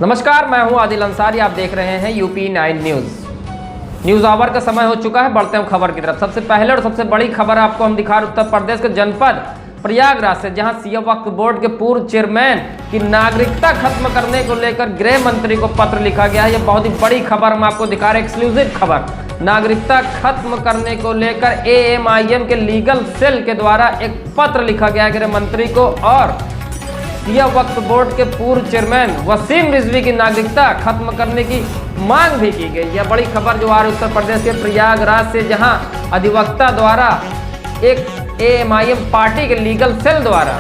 नमस्कार, मैं हूं आदिल अंसारी। आप देख रहे हैं यूपी 9 न्यूज़ आवर का समय हो चुका है। बढ़ते हैं खबर की तरफ। सबसे पहले और सबसे बड़ी खबर आपको हम दिखा रहे उत्तर प्रदेश के जनपद प्रयागराज से, जहां सिया वक्फ बोर्ड के पूर्व चेयरमैन की नागरिकता खत्म करने को लेकर गृह मंत्री को पत्र लिखा गया है। यह बहुत ही बड़ी खबर हम आपको दिखा रहे हैं, एक्सक्लूसिव खबर। नागरिकता खत्म करने को लेकर AMIM के लीगल सेल के द्वारा एक पत्र लिखा गया है गृह मंत्री को, और सिया वक्फ बोर्ड के पूर्व चेयरमैन वसीम रिजवी की नागरिकता खत्म करने की मांग भी की गई। यह बड़ी खबर जो आ रही उत्तर प्रदेश के प्रयागराज से, जहां अधिवक्ता द्वारा एक AMIM पार्टी के लीगल सेल द्वारा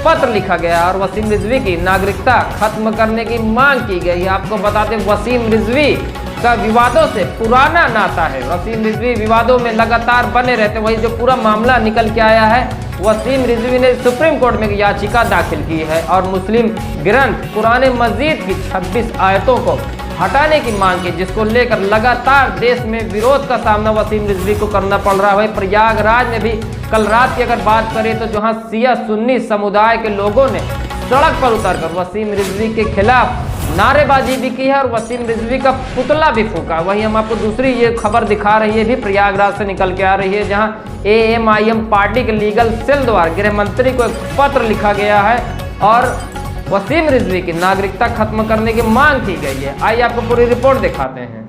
पत्र लिखा गया और वसीम रिजवी की नागरिकता खत्म करने की मांग की गई। आपको बताते वसीम रिजवी का विवादों से पुराना नाता है। वसीम रिजवी विवादों में लगातार बने रहते। वही जो पूरा मामला निकल के आया है, वसीम रिजवी ने सुप्रीम कोर्ट में एक याचिका दाखिल की है और मुस्लिम ग्रंथ कुरान मजीद की 26 आयतों को हटाने की मांग की, जिसको लेकर लगातार देश में विरोध का सामना वसीम रिजवी को करना पड़ रहा है। प्रयागराज में भी कल रात की अगर बात करें तो जहां शिया सुन्नी समुदाय के लोगों ने सड़क पर उतरकर वसीम रिजवी के खिलाफ नारेबाजी भी की है और वसीम रिजवी का पुतला भी फूका। वहीं हम आपको दूसरी ये खबर दिखा रही है, भी प्रयागराज से निकल के आ रही है, जहां AMIM पार्टी के लीगल सेल द्वारा गृह मंत्री को एक पत्र लिखा गया है और वसीम रिजवी की नागरिकता खत्म करने की मांग की गई है। आइए आपको पूरी रिपोर्ट दिखाते हैं।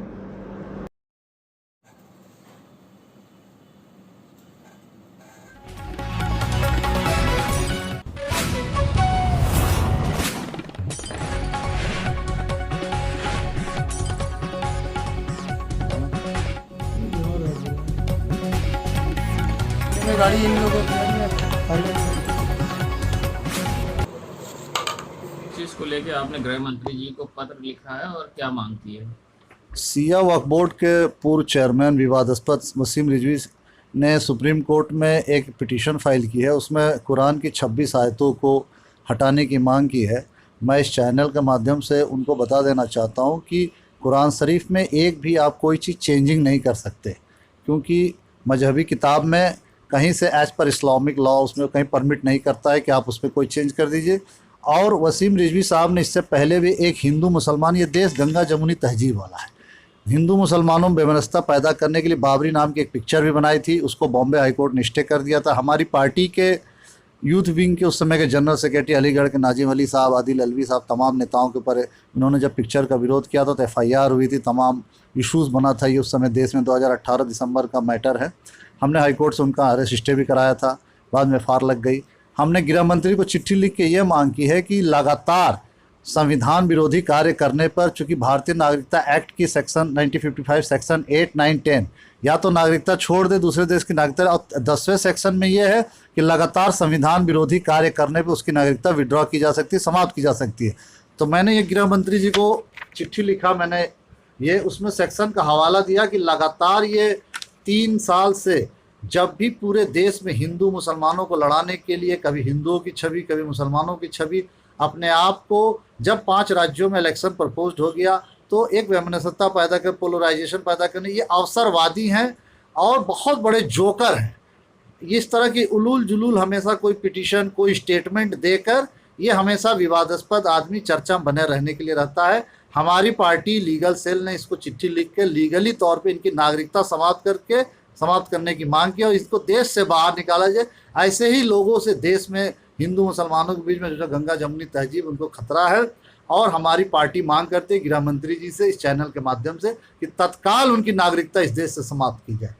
गाड़ी इन लोगों चीज को लेके आपने गृह मंत्री जी को पत्र लिखा है और क्या मांग की है? सिया वक्फ बोर्ड के पूर्व चेयरमैन विवादास्पद वसीम रिजवी ने सुप्रीम कोर्ट में एक पिटीशन फाइल की है। उसमें कुरान की 26 आयतों को हटाने की मांग की है। मैं इस चैनल के माध्यम से उनको बता देना चाहता हूं कि कुरान शरीफ में एक भी आप कोई चीज़ चेंजिंग नहीं कर सकते, क्योंकि मजहबी किताब में कहीं से एज पर इस्लामिक लॉ उसमें कहीं परमिट नहीं करता है कि आप उसमें कोई चेंज कर दीजिए। और वसीम रिजवी साहब ने इससे पहले भी एक हिंदू मुसलमान, ये देश गंगा जमुनी तहजीब वाला है, हिंदू मुसलमानों में बेवस्ता पैदा करने के लिए बाबरी नाम की एक पिक्चर भी बनाई थी। उसको बॉम्बे हाई कोर्ट ने स्टे कर दिया था। हमारी पार्टी के यूथ विंग के उस समय के जनरल सेक्रेटरी अलीगढ़ के नाजिम अली साहब, आदिल अलवी साहब, तमाम नेताओं के ऊपर उन्होंने जब पिक्चर का विरोध किया था तो FIR हुई थी, तमाम इश्यूज़ बना था। ये उस समय देश में 2018 दिसंबर का मैटर है। हमने हाई कोर्ट से उनका अरेस्ट स्टे भी कराया था, बाद में FAR लग गई। हमने गृह मंत्री को चिट्ठी लिख के ये मांग की है कि लगातार संविधान विरोधी कार्य करने पर, चूँकि भारतीय नागरिकता एक्ट की सेक्शन 1955 सेक्शन 8, 9, 10 या तो नागरिकता छोड़ दे दूसरे देश की नागरिकता, और 10वें सेक्शन में ये है कि लगातार संविधान विरोधी कार्य करने पर उसकी नागरिकता विड्रॉ की जा सकती है, समाप्त की जा सकती है। तो मैंने ये गृह मंत्री जी को चिट्ठी लिखा, मैंने ये उसमें सेक्शन का हवाला दिया कि लगातार ये 3 साल से जब भी पूरे देश में हिंदू मुसलमानों को लड़ाने के लिए कभी हिंदुओं की छवि कभी मुसलमानों की छवि, अपने आप को जब 5 राज्यों में इलेक्शन प्रपोज्ड हो गया तो एक वैमनस्यता पैदा कर, पोलराइजेशन पैदा करने, ये अवसरवादी हैं और बहुत बड़े जोकर हैं। इस तरह की उलूल जुलूल हमेशा कोई पिटीशन कोई स्टेटमेंट देकर ये हमेशा विवादास्पद आदमी चर्चा में बने रहने के लिए रहता है। हमारी पार्टी लीगल सेल ने इसको चिट्ठी लिख के लीगली तौर पे इनकी नागरिकता समाप्त करने की मांग की और इसको देश से बाहर निकाला जाए। ऐसे ही लोगों से देश में हिंदू मुसलमानों के बीच में जो गंगा जमुनी तहजीब, उनको खतरा है। और हमारी पार्टी मांग करती है गृह मंत्री जी से इस चैनल के माध्यम से कि तत्काल उनकी नागरिकता इस देश से समाप्त की जाए।